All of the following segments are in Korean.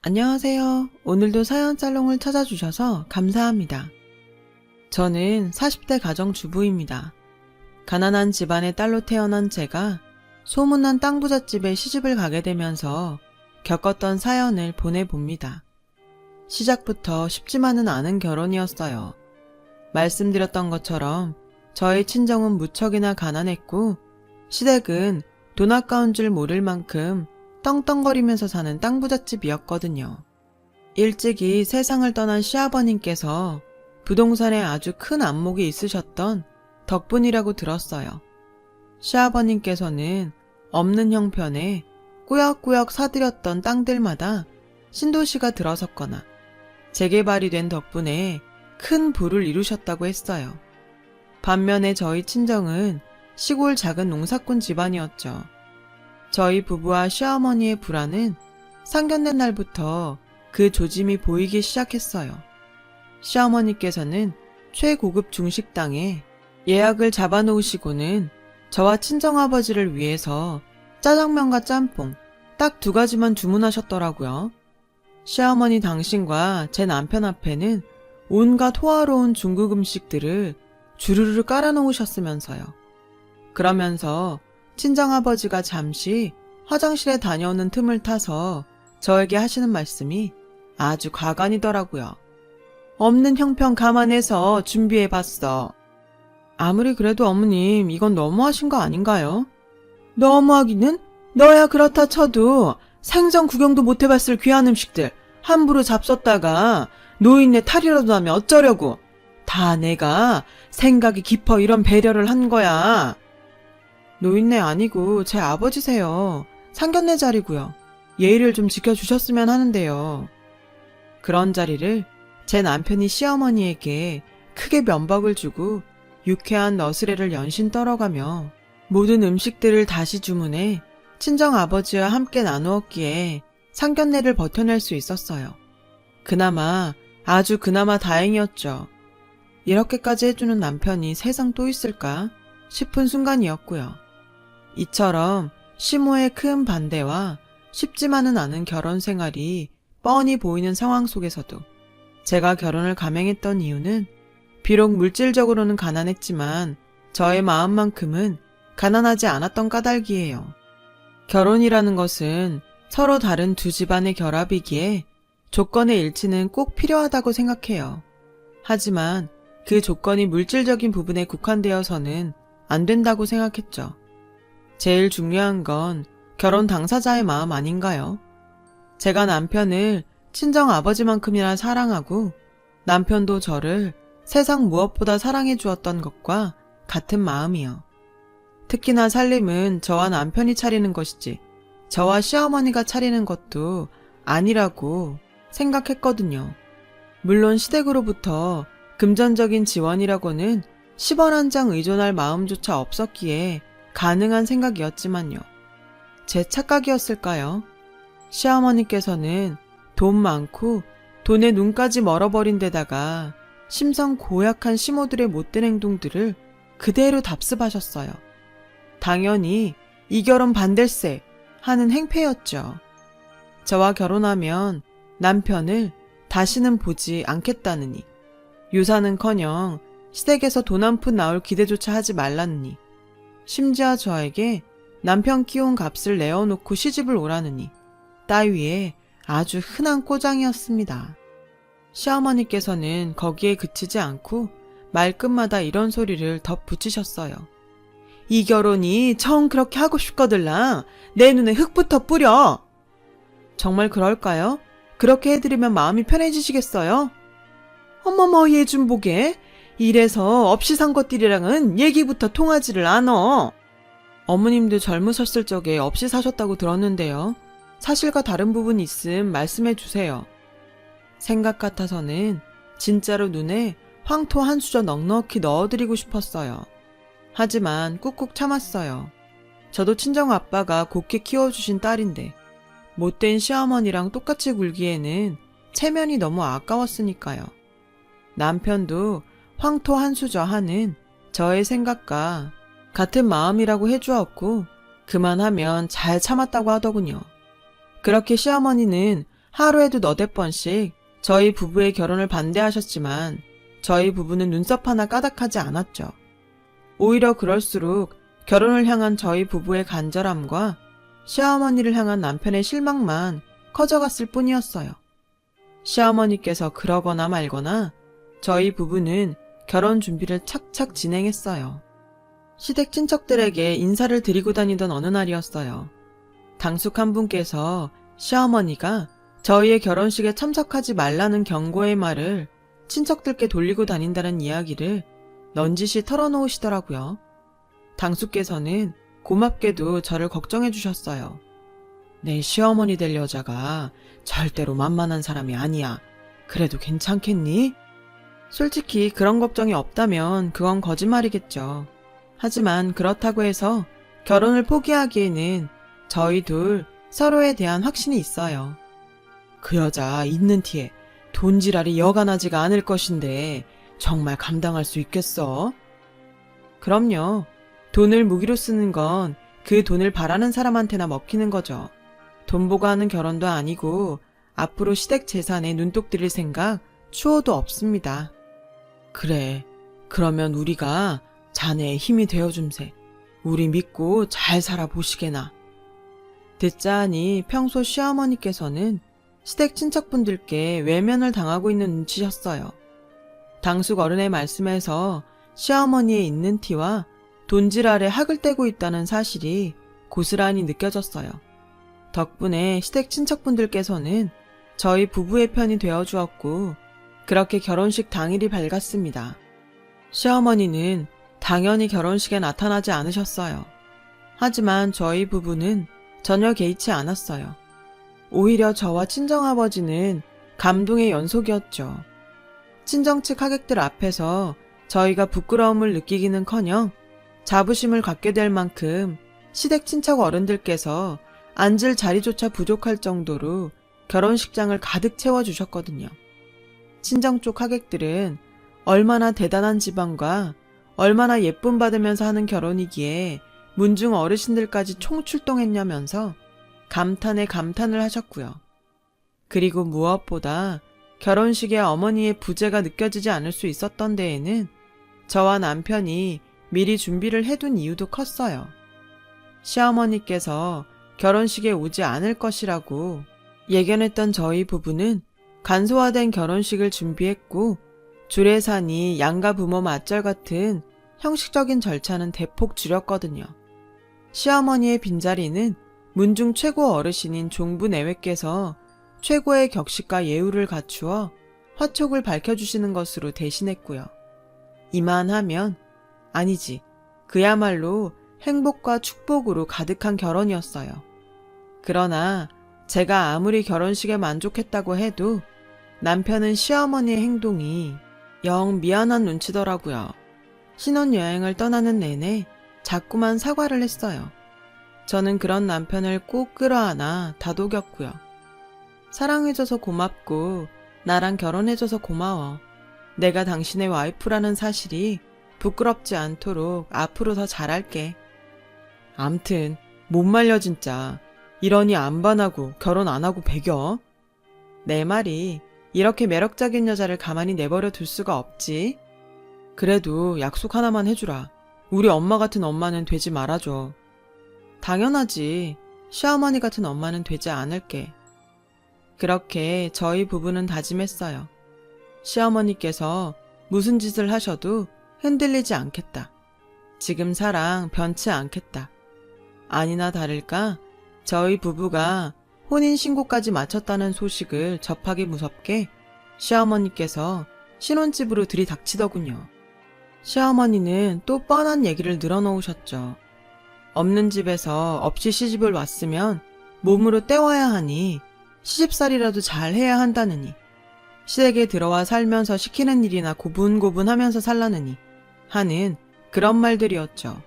안녕하세요. 오늘도 사연살롱을 찾아주셔서 감사합니다. 저는 40대 가정주부입니다. 가난한 집안의 딸로 태어난 제가 소문난 땅부잣집에 시집을 가게 되면서 겪었던 사연을 보내봅니다. 시작부터 쉽지만은 않은 결혼이었어요. 말씀드렸던 것처럼 저희 친정은 무척이나 가난했고 시댁은 돈 아까운 줄 모를 만큼 떵떵거리면서 사는 땅부잣집이었거든요. 일찍이 세상을 떠난 시아버님께서 부동산에 아주 큰 안목이 있으셨던 덕분이라고 들었어요. 시아버님께서는 없는 형편에 꾸역꾸역 사들였던 땅들마다 신도시가 들어섰거나 재개발이 된 덕분에 큰 부를 이루셨다고 했어요. 반면에 저희 친정은 시골 작은 농사꾼 집안이었죠. 저희 부부와 시어머니의 불화는 상견례 날부터 그 조짐이 보이기 시작했어요. 시어머니께서는 최고급 중식당에 예약을 잡아놓으시고는 저와 친정아버지를 위해서 짜장면과 짬뽕 딱 2가지만 주문하셨더라고요. 시어머니 당신과 제 남편 앞에는 온갖 호화로운 중국 음식들을 주르르 깔아놓으셨으면서요. 그러면서 친정아버지가 잠시 화장실에 다녀오는 틈을 타서 저에게 하시는 말씀이 아주 과간이더라고요. 없는 형편 감안해서 준비해봤어. 아무리 그래도 어머님 이건 너무하신 거 아닌가요? 너무하기는? 너야 그렇다 쳐도 생전 구경도 못 해봤을 귀한 음식들 함부로 잡섰다가 노인네 탈이라도 나면 어쩌려고. 다 내가 생각이 깊어 이런 배려를 한 거야. 노인네 아니고 제 아버지세요. 상견례 자리고요. 예의를 좀 지켜주셨으면 하는데요. 그런 자리를 제 남편이 시어머니에게 크게 면박을 주고 유쾌한 너스레를 연신 떨어가며 모든 음식들을 다시 주문해 친정아버지와 함께 나누었기에 상견례를 버텨낼 수 있었어요. 아주 그나마 다행이었죠. 이렇게까지 해주는 남편이 세상 또 있을까 싶은 순간이었고요. 이처럼 시모의 큰 반대와 쉽지만은 않은 결혼 생활이 뻔히 보이는 상황 속에서도 제가 결혼을 감행했던 이유는 비록 물질적으로는 가난했지만 저의 마음만큼은 가난하지 않았던 까닭이에요. 결혼이라는 것은 서로 다른 두 집안의 결합이기에 조건의 일치는 꼭 필요하다고 생각해요. 하지만 그 조건이 물질적인 부분에 국한되어서는 안 된다고 생각했죠. 제일 중요한 건 결혼 당사자의 마음 아닌가요? 제가 남편을 친정 아버지만큼이나 사랑하고 남편도 저를 세상 무엇보다 사랑해 주었던 것과 같은 마음이요. 특히나 살림은 저와 남편이 차리는 것이지 저와 시어머니가 차리는 것도 아니라고 생각했거든요. 물론 시댁으로부터 금전적인 지원이라고는 10원 한 장 의존할 마음조차 없었기에 가능한 생각이었지만요. 제 착각이었을까요? 시어머니께서는 돈 많고 돈에 눈까지 멀어버린 데다가 심성 고약한 시모들의 못된 행동들을 그대로 답습하셨어요. 당연히 이 결혼 반댈세 하는 행패였죠. 저와 결혼하면 남편을 다시는 보지 않겠다느니, 유산은커녕 시댁에서 돈 한 푼 나올 기대조차 하지 말라느니, 심지어 저에게 남편 키운 값을 내어놓고 시집을 오라느니 따위에 아주 흔한 꼬장이었습니다. 시어머니께서는 거기에 그치지 않고 말끝마다 이런 소리를 덧붙이셨어요. 이 결혼이 정 그렇게 하고 싶거들라 내 눈에 흙부터 뿌려. 정말 그럴까요? 그렇게 해드리면 마음이 편해지시겠어요? 어머머 얘 좀 보게. 이래서 없이 산 것들이랑은 얘기부터 통하지를 않어. 어머님도 젊으셨을 적에 없이 사셨다고 들었는데요. 사실과 다른 부분이 있음 말씀해 주세요. 생각 같아서는 진짜로 눈에 황토 한 수저 넉넉히 넣어드리고 싶었어요. 하지만 꾹꾹 참았어요. 저도 친정아빠가 곱게 키워주신 딸인데 못된 시어머니랑 똑같이 굴기에는 체면이 너무 아까웠으니까요. 남편도 황토 한 수저 하는 저의 생각과 같은 마음이라고 해주었고 그만하면 잘 참았다고 하더군요. 그렇게 시어머니는 하루에도 너댓 번씩 저희 부부의 결혼을 반대하셨지만 저희 부부는 눈썹 하나 까닥하지 않았죠. 오히려 그럴수록 결혼을 향한 저희 부부의 간절함과 시어머니를 향한 남편의 실망만 커져갔을 뿐이었어요. 시어머니께서 그러거나 말거나 저희 부부는 결혼 준비를 착착 진행했어요. 시댁 친척들에게 인사를 드리고 다니던 어느 날이었어요. 당숙 한 분께서 시어머니가 저희의 결혼식에 참석하지 말라는 경고의 말을 친척들께 돌리고 다닌다는 이야기를 넌지시 털어놓으시더라고요. 당숙께서는 고맙게도 저를 걱정해 주셨어요. 내 시어머니 될 여자가 절대로 만만한 사람이 아니야. 그래도 괜찮겠니? 솔직히 그런 걱정이 없다면 그건 거짓말이겠죠. 하지만 그렇다고 해서 결혼을 포기하기에는 저희 둘 서로에 대한 확신이 있어요. 그 여자 있는 티에 돈지랄이 여간하지가 않을 것인데 정말 감당할 수 있겠어? 그럼요. 돈을 무기로 쓰는 건 그 돈을 바라는 사람한테나 먹히는 거죠. 돈 보고 하는 결혼도 아니고 앞으로 시댁 재산에 눈독 들일 생각 추호도 없습니다. 그래. 그러면 우리가 자네의 힘이 되어줌세. 우리 믿고 잘 살아보시게나. 듣자 하니 평소 시어머니께서는 시댁 친척분들께 외면을 당하고 있는 눈치셨어요. 당숙 어른의 말씀에서 시어머니의 있는 티와 돈질 아래 학을 떼고 있다는 사실이 고스란히 느껴졌어요. 덕분에 시댁 친척분들께서는 저희 부부의 편이 되어주었고 그렇게 결혼식 당일이 밝았습니다. 시어머니는 당연히 결혼식에 나타나지 않으셨어요. 하지만 저희 부부는 전혀 개의치 않았어요. 오히려 저와 친정아버지는 감동의 연속이었죠. 친정 측 하객들 앞에서 저희가 부끄러움을 느끼기는커녕 자부심을 갖게 될 만큼 시댁 친척 어른들께서 앉을 자리조차 부족할 정도로 결혼식장을 가득 채워주셨거든요. 친정 쪽 하객들은 얼마나 대단한 집안과 얼마나 예쁨 받으면서 하는 결혼이기에 문중 어르신들까지 총출동했냐면서 감탄에 감탄을 하셨고요. 그리고 무엇보다 결혼식에 어머니의 부재가 느껴지지 않을 수 있었던 데에는 저와 남편이 미리 준비를 해둔 이유도 컸어요. 시어머니께서 결혼식에 오지 않을 것이라고 예견했던 저희 부부는 간소화된 결혼식을 준비했고 주례산이 양가 부모 맞절 같은 형식적인 절차는 대폭 줄였거든요. 시어머니의 빈자리는 문중 최고 어르신인 종부 내외께서 최고의 격식과 예우를 갖추어 화촉을 밝혀주시는 것으로 대신했고요. 이만하면 아니지, 그야말로 행복과 축복으로 가득한 결혼이었어요. 그러나 제가 아무리 결혼식에 만족했다고 해도 남편은 시어머니의 행동이 영 미안한 눈치더라고요. 신혼여행을 떠나는 내내 자꾸만 사과를 했어요. 저는 그런 남편을 꼭 끌어안아 다독였고요. 사랑해줘서 고맙고 나랑 결혼해줘서 고마워. 내가 당신의 와이프라는 사실이 부끄럽지 않도록 앞으로 더 잘할게. 암튼 못 말려 진짜. 이러니 안 반하고 결혼 안 하고 배겨? 내 말이 이렇게 매력적인 여자를 가만히 내버려 둘 수가 없지. 그래도 약속 하나만 해주라. 우리 엄마 같은 엄마는 되지 말아줘. 당연하지. 시어머니 같은 엄마는 되지 않을게. 그렇게 저희 부부는 다짐했어요. 시어머니께서 무슨 짓을 하셔도 흔들리지 않겠다. 지금 사랑 변치 않겠다. 아니나 다를까 저희 부부가 혼인신고까지 마쳤다는 소식을 접하기 무섭게 시어머니께서 신혼집으로 들이닥치더군요. 시어머니는 또 뻔한 얘기를 늘어놓으셨죠. 없는 집에서 없이 시집을 왔으면 몸으로 때워야 하니 시집살이라도 잘 해야 한다느니, 시댁에 들어와 살면서 시키는 일이나 고분고분하면서 살라느니 하는 그런 말들이었죠.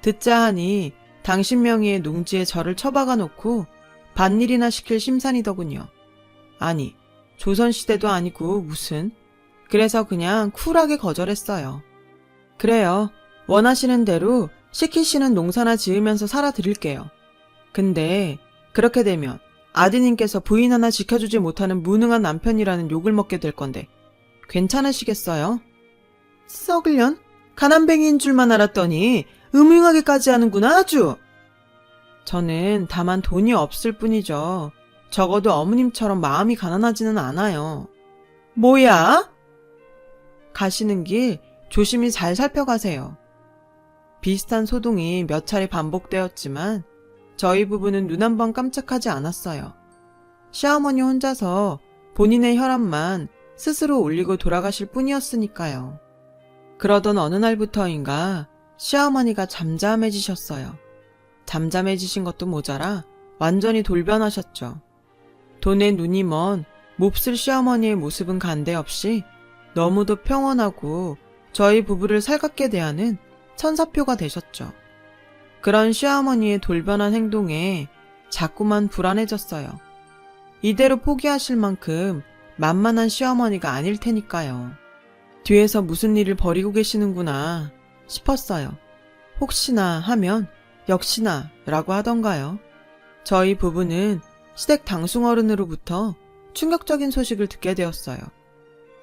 듣자 하니 당신 명의의 농지에 저를 처박아 놓고 밭일이나 시킬 심산이더군요. 아니, 조선시대도 아니고 무슨. 그래서 그냥 쿨하게 거절했어요. 그래요. 원하시는 대로 시키시는 농사나 지으면서 살아드릴게요. 근데 그렇게 되면 아드님께서 부인 하나 지켜주지 못하는 무능한 남편이라는 욕을 먹게 될 건데 괜찮으시겠어요? 썩을 년? 가난뱅이인 줄만 알았더니 음흉하게까지 하는구나 아주. 저는 다만 돈이 없을 뿐이죠. 적어도 어머님처럼 마음이 가난하지는 않아요. 뭐야? 가시는 길 조심히 잘 살펴가세요. 비슷한 소동이 몇 차례 반복되었지만 저희 부부는 눈 한 번 깜짝하지 않았어요. 시어머니 혼자서 본인의 혈압만 스스로 올리고 돌아가실 뿐이었으니까요. 그러던 어느 날부터인가 시어머니가 잠잠해지셨어요. 잠잠해지신 것도 모자라 완전히 돌변하셨죠. 돈에 눈이 먼 몹쓸 시어머니의 모습은 간데없이 너무도 평온하고 저희 부부를 살갑게 대하는 천사표가 되셨죠. 그런 시어머니의 돌변한 행동에 자꾸만 불안해졌어요. 이대로 포기하실 만큼 만만한 시어머니가 아닐 테니까요. 뒤에서 무슨 일을 벌이고 계시는구나 싶었어요. 혹시나 하면 역시나 라고 하던가요. 저희 부부는 시댁 당숭어른으로부터 충격적인 소식을 듣게 되었어요.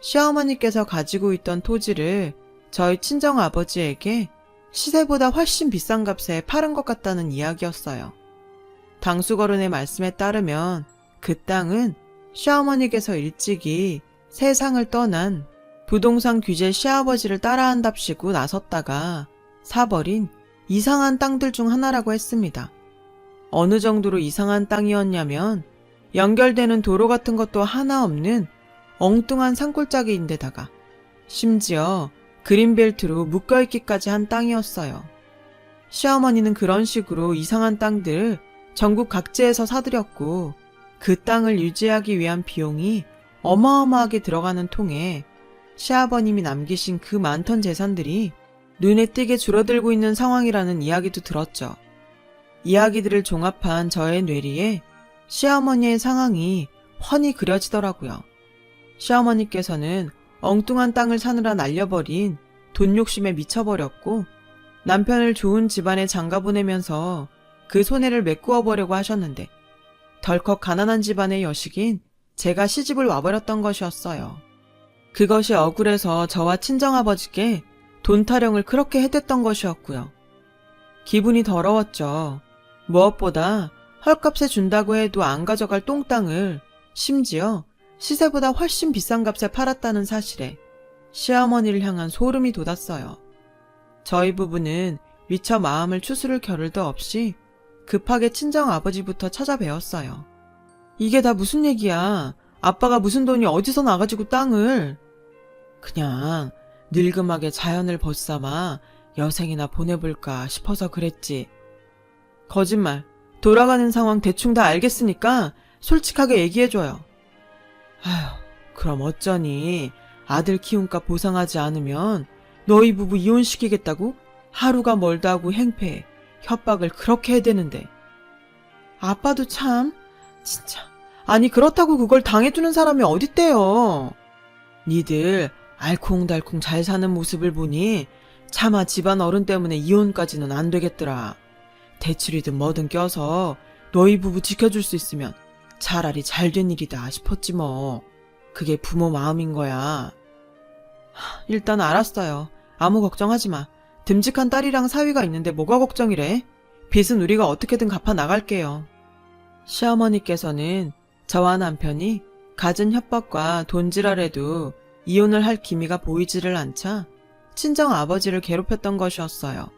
시어머니께서 가지고 있던 토지를 저희 친정아버지에게 시세보다 훨씬 비싼 값에 팔은 것 같다는 이야기였어요. 당숙어른의 말씀에 따르면 그 땅은 시어머니께서 일찍이 세상을 떠난 부동산 규제 시아버지를 따라한답시고 나섰다가 사버린 이상한 땅들 중 하나라고 했습니다. 어느 정도로 이상한 땅이었냐면 연결되는 도로 같은 것도 하나 없는 엉뚱한 산골짜기인데다가 심지어 그린벨트로 묶여있기까지 한 땅이었어요. 시어머니는 그런 식으로 이상한 땅들을 전국 각지에서 사들였고 그 땅을 유지하기 위한 비용이 어마어마하게 들어가는 통에 시아버님이 남기신 그 많던 재산들이 눈에 띄게 줄어들고 있는 상황이라는 이야기도 들었죠. 이야기들을 종합한 저의 뇌리에 시어머니의 상황이 훤히 그려지더라고요. 시어머니께서는 엉뚱한 땅을 사느라 날려버린 돈 욕심에 미쳐버렸고 남편을 좋은 집안에 장가보내면서 그 손해를 메꾸어 보려고 하셨는데 덜컥 가난한 집안의 여식인 제가 시집을 와버렸던 것이었어요. 그것이 억울해서 저와 친정아버지께 돈 타령을 그렇게 해댔던 것이었고요. 기분이 더러웠죠. 무엇보다 헐값에 준다고 해도 안 가져갈 똥땅을 심지어 시세보다 훨씬 비싼 값에 팔았다는 사실에 시어머니를 향한 소름이 돋았어요. 저희 부부는 미처 마음을 추스를 겨를도 없이 급하게 친정아버지부터 찾아뵈었어요. 이게 다 무슨 얘기야? 아빠가 무슨 돈이 어디서 나가지고 땅을? 그냥 늙음하게 자연을 벗삼아 여생이나 보내볼까 싶어서 그랬지. 거짓말. 돌아가는 상황 대충 다 알겠으니까 솔직하게 얘기해줘요. 아휴, 그럼 어쩌니? 아들 키움값 보상하지 않으면 너희 부부 이혼시키겠다고 하루가 멀다 하고 행패해 협박을 그렇게 해대는데. 아빠도 참, 진짜. 아니 그렇다고 그걸 당해주는 사람이 어딨대요. 니들 알콩달콩 잘 사는 모습을 보니 차마 집안 어른 때문에 이혼까지는 안 되겠더라. 대출이든 뭐든 껴서 너희 부부 지켜줄 수 있으면 차라리 잘된 일이다 싶었지 뭐. 그게 부모 마음인 거야. 일단 알았어요. 아무 걱정하지 마. 듬직한 딸이랑 사위가 있는데 뭐가 걱정이래? 빚은 우리가 어떻게든 갚아 나갈게요. 시어머니께서는 저와 남편이 갖은 협박과 돈지랄에도 이혼을 할 기미가 보이지를 않자 친정 아버지를 괴롭혔던 것이었어요.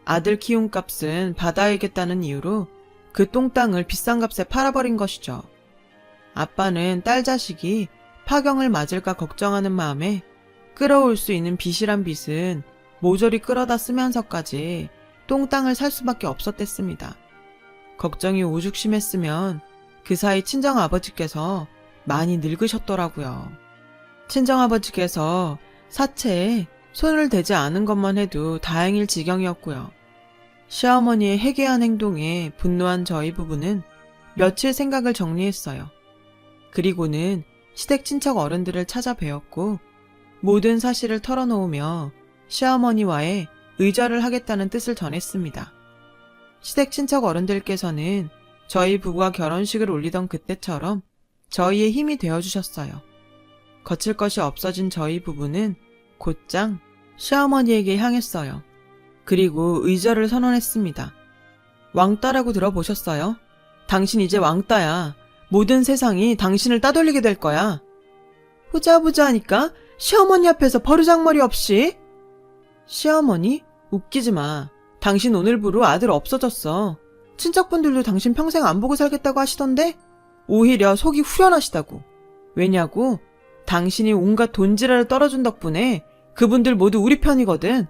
아들 키움값은 받아야겠다는 이유로 그 똥땅을 비싼 값에 팔아버린 것이죠. 아빠는 딸 자식이 파경을 맞을까 걱정하는 마음에 끌어올 수 있는 빚이란 빚은 모조리 끌어다 쓰면서까지 똥땅을 살 수밖에 없었댔습니다. 걱정이 오죽 심했으면 그 사이 친정아버지께서 많이 늙으셨더라고요. 친정아버지께서 사채에 손을 대지 않은 것만 해도 다행일 지경이었고요. 시어머니의 해괴한 행동에 분노한 저희 부부는 며칠 생각을 정리했어요. 그리고는 시댁 친척 어른들을 찾아뵈었고 모든 사실을 털어놓으며 시어머니와의 의절을 하겠다는 뜻을 전했습니다. 시댁 친척 어른들께서는 저희 부부가 결혼식을 올리던 그때처럼 저희의 힘이 되어주셨어요. 거칠 것이 없어진 저희 부부는 곧장 시어머니에게 향했어요. 그리고 의절을 선언했습니다. 왕따라고 들어보셨어요? 당신 이제 왕따야. 모든 세상이 당신을 따돌리게 될 거야. 보자 하니까 시어머니 앞에서 버르장머리 없이. 시어머니? 웃기지 마. 당신 오늘부로 아들 없어졌어. 친척분들도 당신 평생 안 보고 살겠다고 하시던데? 오히려 속이 후련하시다고. 왜냐고? 당신이 온갖 돈지랄을 떨어준 덕분에 그분들 모두 우리 편이거든.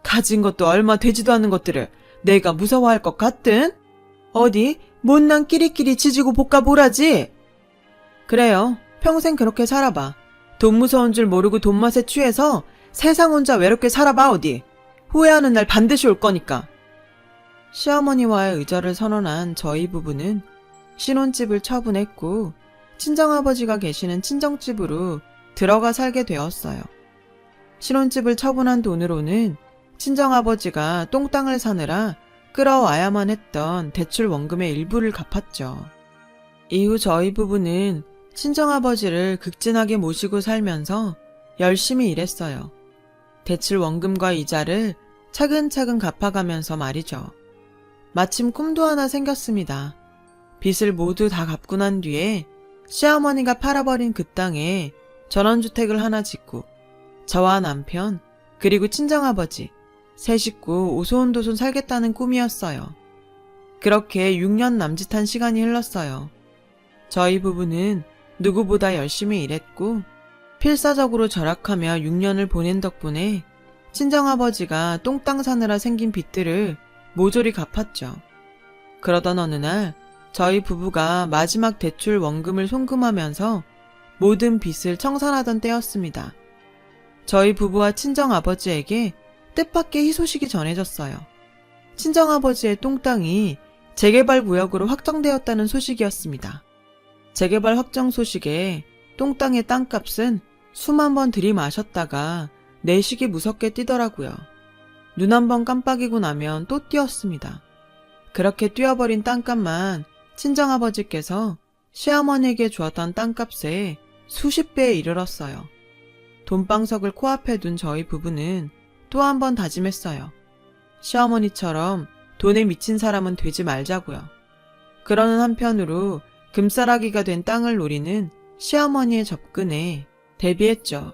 가진 것도 얼마 되지도 않는 것들을 내가 무서워할 것 같든? 어디 못난 끼리끼리 지지고 볶아 보라지. 그래요. 평생 그렇게 살아봐. 돈 무서운 줄 모르고 돈맛에 취해서 세상 혼자 외롭게 살아봐 어디. 후회하는 날 반드시 올 거니까. 시어머니와의 의절을 선언한 저희 부부는 신혼집을 처분했고 친정아버지가 계시는 친정집으로 들어가 살게 되었어요. 신혼집을 처분한 돈으로는 친정아버지가 똥땅을 사느라 끌어와야만 했던 대출 원금의 일부를 갚았죠. 이후 저희 부부는 친정아버지를 극진하게 모시고 살면서 열심히 일했어요. 대출 원금과 이자를 차근차근 갚아가면서 말이죠. 마침 꿈도 하나 생겼습니다. 빚을 모두 다 갚고 난 뒤에 시어머니가 팔아버린 그 땅에 전원주택을 하나 짓고 저와 남편 그리고 친정아버지 세 식구 오손도손 살겠다는 꿈이었어요. 그렇게 6년 남짓한 시간이 흘렀어요. 저희 부부는 누구보다 열심히 일했고 필사적으로 절약하며 6년을 보낸 덕분에 친정아버지가 똥땅 사느라 생긴 빚들을 모조리 갚았죠. 그러던 어느 날 저희 부부가 마지막 대출 원금을 송금하면서 모든 빚을 청산하던 때였습니다. 저희 부부와 친정아버지에게 뜻밖의 희소식이 전해졌어요. 친정아버지의 똥땅이 재개발 구역으로 확정되었다는 소식이었습니다. 재개발 확정 소식에 똥땅의 땅값은 수만 번 들이마셨다가 내식이 무섭게 뛰더라고요. 눈 한 번 깜빡이고 나면 또 뛰었습니다. 그렇게 뛰어버린 땅값만 친정아버지께서 시어머니에게 주었던 땅값의 수십 배에 이르렀어요. 돈방석을 코앞에 둔 저희 부부는 또 한 번 다짐했어요. 시어머니처럼 돈에 미친 사람은 되지 말자고요. 그러는 한편으로 금싸라기가 된 땅을 노리는 시어머니의 접근에 대비했죠.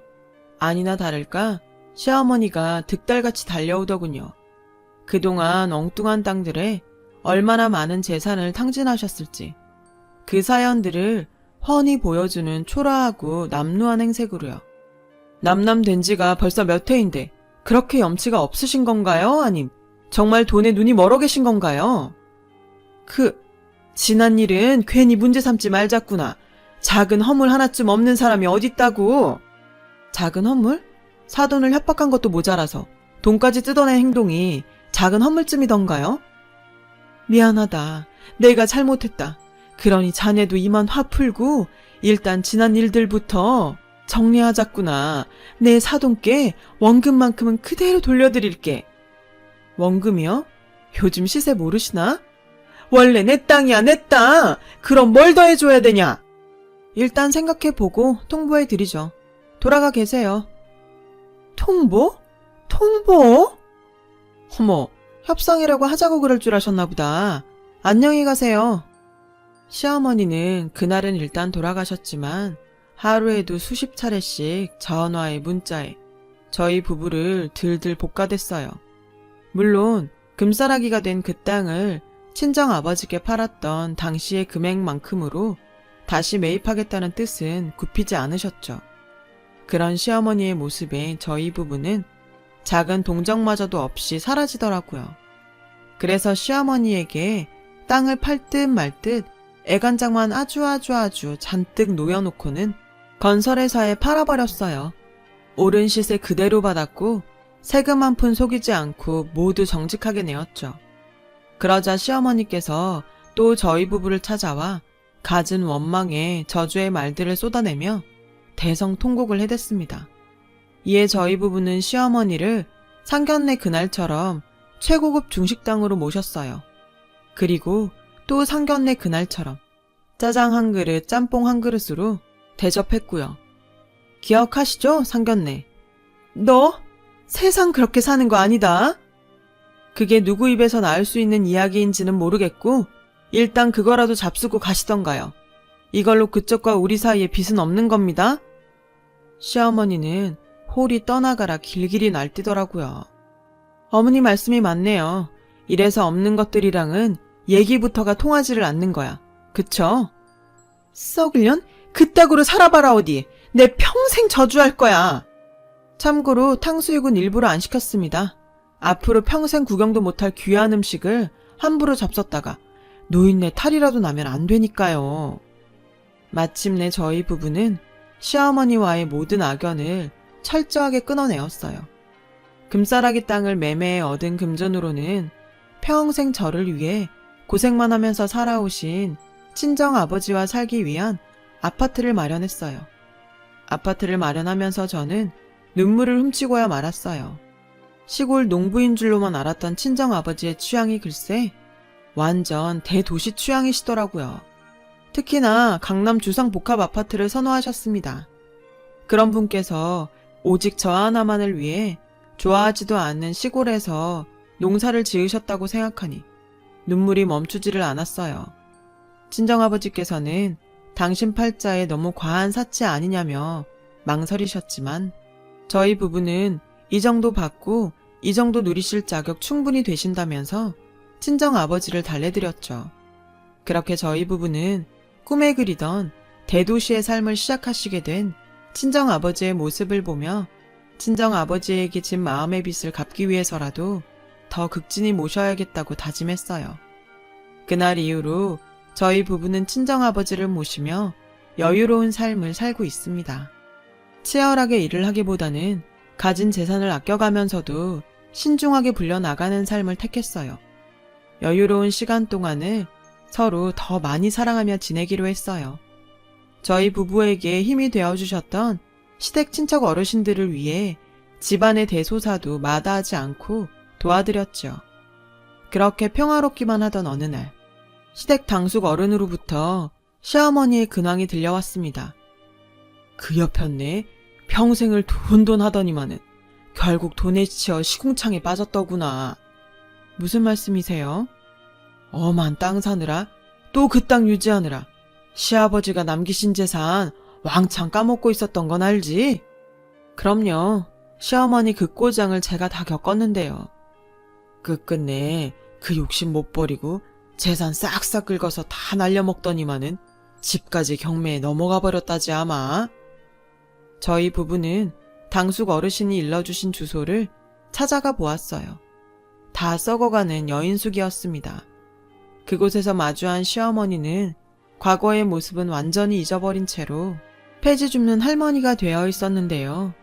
아니나 다를까 시어머니가 득달같이 달려오더군요. 그동안 엉뚱한 땅들에 얼마나 많은 재산을 탕진하셨을지 그 사연들을 훤히 보여주는 초라하고 남루한 행색으로요. 남남된 지가 벌써 몇 해인데 그렇게 염치가 없으신 건가요? 아님 정말 돈에 눈이 멀어 계신 건가요? 지난 일은 괜히 문제 삼지 말자꾸나. 작은 허물 하나쯤 없는 사람이 어딨다고. 작은 허물? 사돈을 협박한 것도 모자라서 돈까지 뜯어낸 행동이 작은 허물쯤이던가요? 미안하다. 내가 잘못했다. 그러니 자네도 이만 화 풀고 일단 지난 일들부터 정리하자꾸나. 내 사돈께 원금만큼은 그대로 돌려드릴게. 원금이요? 요즘 시세 모르시나? 원래 내 땅이야, 내 땅! 그럼 뭘 더 해줘야 되냐? 일단 생각해보고 통보해드리죠. 돌아가 계세요. 통보? 통보? 어머, 협상이라고 하자고 그럴 줄 아셨나 보다. 안녕히 가세요. 시어머니는 그날은 일단 돌아가셨지만 하루에도 수십 차례씩 전화에 문자에 저희 부부를 들들 볶아댔어요. 물론 금싸라기가 된 그 땅을 친정아버지께 팔았던 당시의 금액만큼으로 다시 매입하겠다는 뜻은 굽히지 않으셨죠. 그런 시어머니의 모습에 저희 부부는 작은 동정마저도 없이 사라지더라고요. 그래서 시어머니에게 땅을 팔 듯 말 듯 애간장만 아주 잔뜩 놓여놓고는 건설회사에 팔아버렸어요. 오른 시세 그대로 받았고 세금 한 푼 속이지 않고 모두 정직하게 내었죠. 그러자 시어머니께서 또 저희 부부를 찾아와 갖은 원망에 저주의 말들을 쏟아내며 대성통곡을 해댔습니다. 이에 저희 부부는 시어머니를 상견례 그날처럼 최고급 중식당으로 모셨어요. 그리고 또 상견례 그날처럼 짜장 한 그릇, 짬뽕 한 그릇으로 대접했고요. 기억하시죠, 상견례? 너 세상 그렇게 사는 거 아니다. 그게 누구 입에서 나올 수 있는 이야기인지는 모르겠고 일단 그거라도 잡수고 가시던가요. 이걸로 그쪽과 우리 사이에 빚은 없는 겁니다. 시어머니는 홀이 떠나가라 길길이 날뛰더라고요. 어머니 말씀이 맞네요. 이래서 없는 것들이랑은 얘기부터가 통하지를 않는 거야. 그쵸? 썩을년? 그따구로 살아봐라 어디. 내 평생 저주할 거야. 참고로 탕수육은 일부러 안 시켰습니다. 앞으로 평생 구경도 못할 귀한 음식을 함부로 잡섰다가 노인네 탈이라도 나면 안 되니까요. 마침내 저희 부부는 시어머니와의 모든 악연을 철저하게 끊어내었어요. 금싸라기 땅을 매매해 얻은 금전으로는 평생 저를 위해 고생만 하면서 살아오신 친정아버지와 살기 위한 아파트를 마련했어요. 아파트를 마련하면서 저는 눈물을 훔치고야 말았어요. 시골 농부인 줄로만 알았던 친정아버지의 취향이 글쎄 완전 대도시 취향이시더라고요. 특히나 강남 주상복합 아파트를 선호하셨습니다. 그런 분께서 오직 저 하나만을 위해 좋아하지도 않는 시골에서 농사를 지으셨다고 생각하니 눈물이 멈추지를 않았어요. 친정아버지께서는 당신 팔자에 너무 과한 사치 아니냐며 망설이셨지만 저희 부부는 이 정도 받고 이 정도 누리실 자격 충분히 되신다면서 친정아버지를 달래드렸죠. 그렇게 저희 부부는 꿈에 그리던 대도시의 삶을 시작하시게 된 친정아버지의 모습을 보며 친정아버지에게 진 마음의 빚을 갚기 위해서라도 더 극진히 모셔야겠다고 다짐했어요. 그날 이후로 저희 부부는 친정아버지를 모시며 여유로운 삶을 살고 있습니다. 치열하게 일을 하기보다는 가진 재산을 아껴가면서도 신중하게 불려나가는 삶을 택했어요. 여유로운 시간 동안을 서로 더 많이 사랑하며 지내기로 했어요. 저희 부부에게 힘이 되어주셨던 시댁 친척 어르신들을 위해 집안의 대소사도 마다하지 않고 도와드렸죠. 그렇게 평화롭기만 하던 어느 날 시댁 당숙 어른으로부터 시어머니의 근황이 들려왔습니다. 그 여편네 평생을 돈돈 하더니만은 결국 돈에 지쳐 시궁창에 빠졌더구나. 무슨 말씀이세요? 엄한 땅 사느라 또 그 땅 유지하느라 시아버지가 남기신 재산 왕창 까먹고 있었던 건 알지? 그럼요. 시어머니 그 꼴장을 제가 다 겪었는데요. 끝끝내 그 욕심 못 버리고 재산 싹싹 긁어서 다 날려먹더니만은 집까지 경매에 넘어가 버렸다지 아마. 저희 부부는 당숙 어르신이 일러주신 주소를 찾아가 보았어요. 다 썩어가는 여인숙이었습니다. 그곳에서 마주한 시어머니는 과거의 모습은 완전히 잊어버린 채로 폐지 줍는 할머니가 되어 있었는데요.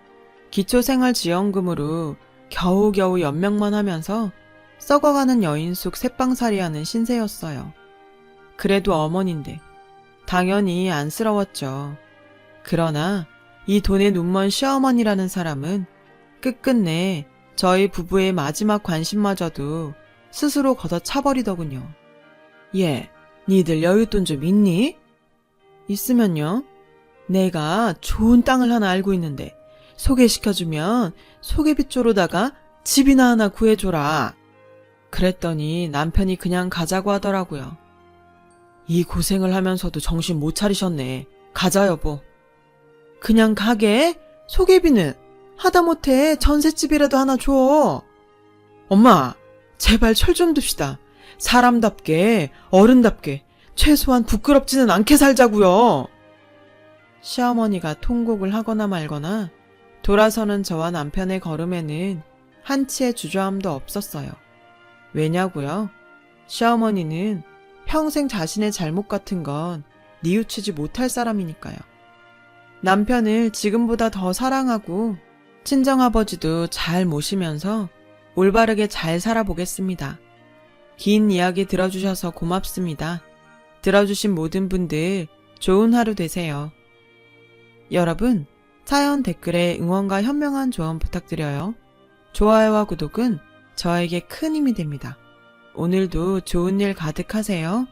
기초생활지원금으로 겨우겨우 연명만 하면서 썩어가는 여인숙 새빵살이하는 신세였어요. 그래도 어머니인데 당연히 안쓰러웠죠. 그러나 이 돈에 눈먼 시어머니라는 사람은 끝끝내 저희 부부의 마지막 관심마저도 스스로 걷어차버리더군요. 예, 니들 여윳돈 좀 있니? 있으면요. 내가 좋은 땅을 하나 알고 있는데 소개시켜주면 소개빚조로다가 집이나 하나 구해줘라. 그랬더니 남편이 그냥 가자고 하더라고요. 이 고생을 하면서도 정신 못 차리셨네. 가자 여보. 그냥 가게? 소개비는? 하다못해 전셋집이라도 하나 줘. 엄마, 제발 철 좀 둡시다. 사람답게 어른답게 최소한 부끄럽지는 않게 살자고요. 시어머니가 통곡을 하거나 말거나 돌아서는 저와 남편의 걸음에는 한치의 주저함도 없었어요. 왜냐고요? 시어머니는 평생 자신의 잘못 같은 건 뉘우치지 못할 사람이니까요. 남편을 지금보다 더 사랑하고 친정아버지도 잘 모시면서 올바르게 잘 살아보겠습니다. 긴 이야기 들어주셔서 고맙습니다. 들어주신 모든 분들 좋은 하루 되세요. 여러분, 사연 댓글에 응원과 현명한 조언 부탁드려요. 좋아요와 구독은 저에게 큰 힘이 됩니다. 오늘도 좋은 일 가득하세요.